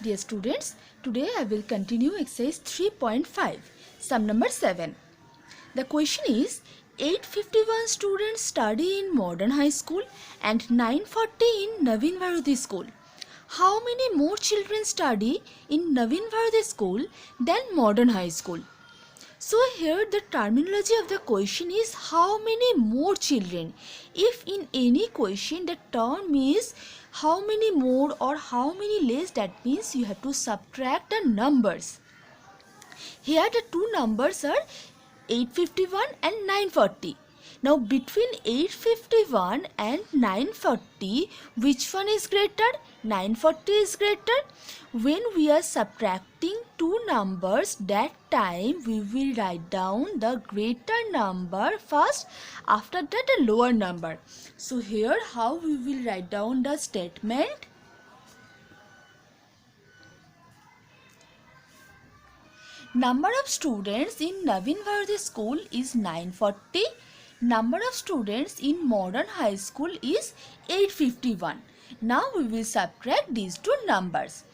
Dear students, today I will continue exercise 3.5, sum number 7. The question is, 851 students study in Modern High School and 940 in Naveen Bharati School. How many more children study in Naveen Bharati School than Modern High School? So here the terminology of the question is how many more children. If in any question the term is how many more or how many less, that means you have to subtract the numbers. Here the two numbers are 851 and 940. Now between 851 and 940, which one is greater? 940 is greater. When we are subtracting two numbers, that time we will write down the greater number first, after that a lower number. So here how we will write down the statement? Number of students in Naveen Bharati School is 940. Number of students in Modern High School is 851. Now we will subtract these two numbers.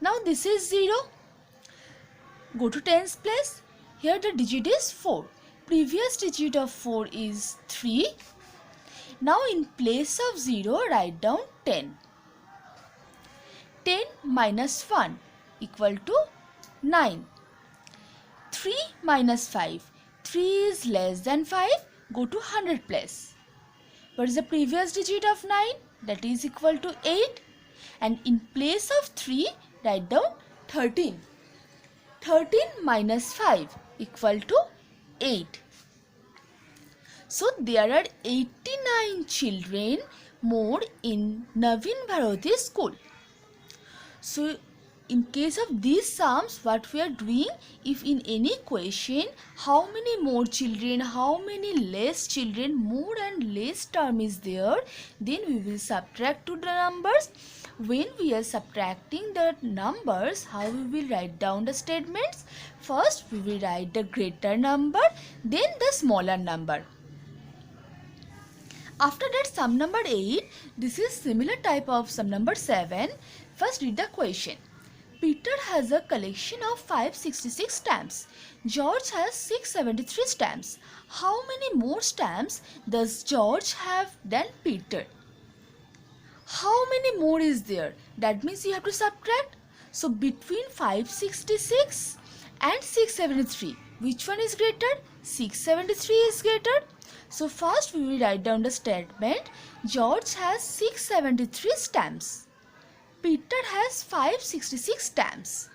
Now this is 0. Go to tens place. Here the digit is 4. Previous digit of 4 is 3. Now in place of 0 write down 10. 10 minus 1 equal to 9. 3 minus 5. 3 is less than 5. Go to 100 place. What is the previous digit of 9? That is equal to 8. And in place of 3, write down 13. 13 minus 5 equal to 8. So there are 89 children more in Naveen Bharati School. So in case of these sums, what we are doing, if in any question how many more children, how many less children, more and less term is there, then we will subtract to the numbers. When we are subtracting the numbers, how we will write down the statements? First we will write the greater number, then the smaller number. After that, sum number 8, this is similar type of sum number 7. First read the question. Peter has a collection of 566 stamps. George has 673 stamps. How many more stamps does George have than Peter? How many more is there? That means you have to subtract. So between 566 and 673, which one is greater? 673 is greater. So first we will write down the statement. George has 673 stamps. Peter has 566 stamps.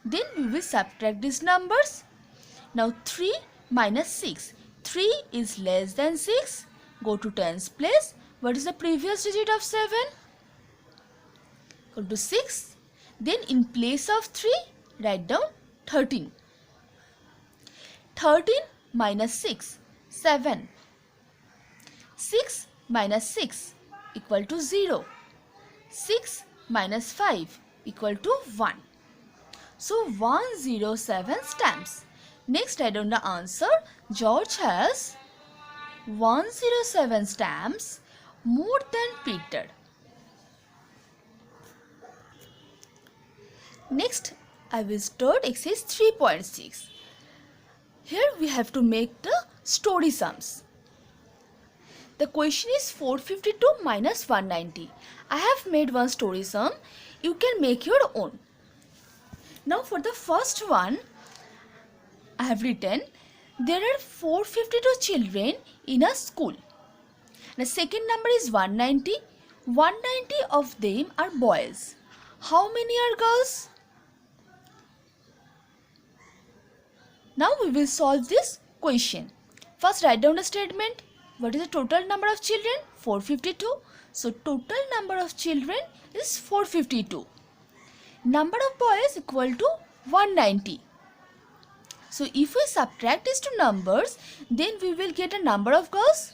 Then we will subtract these numbers. Now 3 minus 6. 3 is less than 6. Go to tens place. What is the previous digit of 7? Go to 6. Then in place of 3, write down 13. 13 minus 6. 7. 6 minus 6 equal to 0. 6 minus 5 equal to 1. So 107 stamps. Next write down the answer. George has 107 stamps more than Peter. Next I will start exercise 3.6. Here we have to make the story sums. The question is 452 minus 190. I have made one story sum. You can make your own. Now for the first one, I have written there are 452 children in a school. The second number is 190. 190 of them are boys. How many are girls? Now we will solve this question. First write down the statement. What is the total number of children? 452. So total number of children is 452. Number of boys equal to 190. So if we subtract these two numbers, then we will get a number of girls.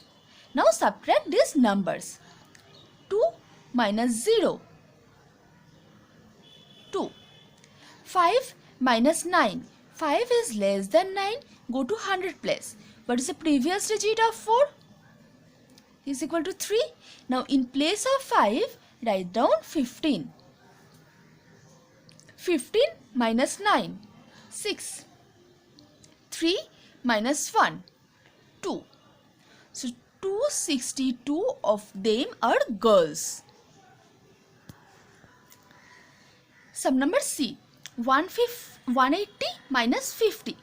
Now subtract these numbers. 2 minus 0. 2. 5 minus 9. 5 is less than 9. Go to 100 place. What is the previous digit of 4? Is equal to 3. Now in place of 5, write down 15. 15 minus 9, 6. 3 minus 1, 2. So 262 of them are girls. Sum number C. 180 minus 50.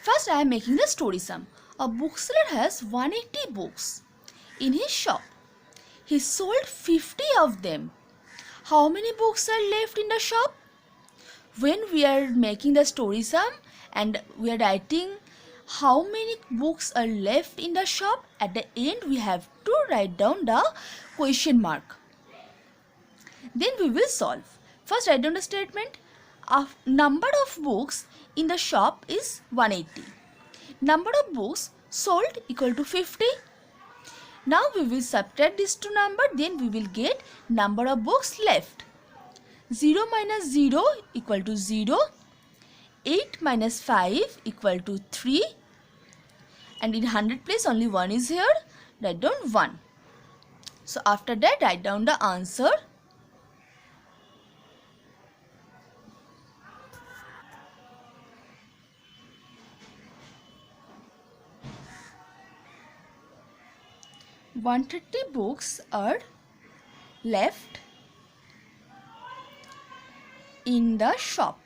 First I am making the story sum. A bookseller has 180 books in his shop. He sold 50 of them. How many books are left in the shop? When we are making the story sum and we are writing how many books are left in the shop, at the end we have to write down the question mark. Then we will solve. First write down the statement. Number of books in the shop is 180. Number of books sold equal to 50. Now we will subtract these two numbers, then we will get number of books left. 0 minus 0 equal to 0. 8 minus 5 equal to 3. And in 100 place only 1 is here. Write down 1. So after that write down the answer. "130 books are left in the shop."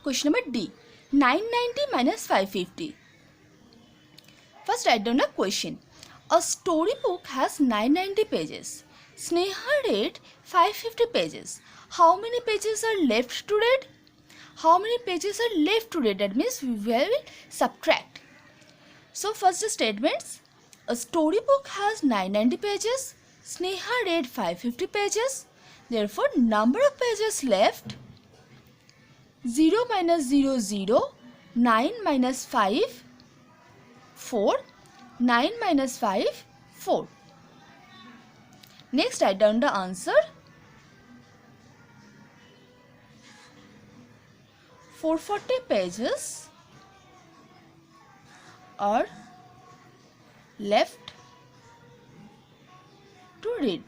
Question number D. 990 minus 550. First write down the question. A storybook has 990 pages. Sneha read 550 pages. How many pages are left to read? How many pages are left to read? That means we will subtract. So first the statements. A storybook has 990 pages. Sneha read 550 pages. Therefore number of pages left 0 minus 0, 0. 9 minus 5, 4. 9 minus 5, 4. Next write down the answer. 440 pages are left to read.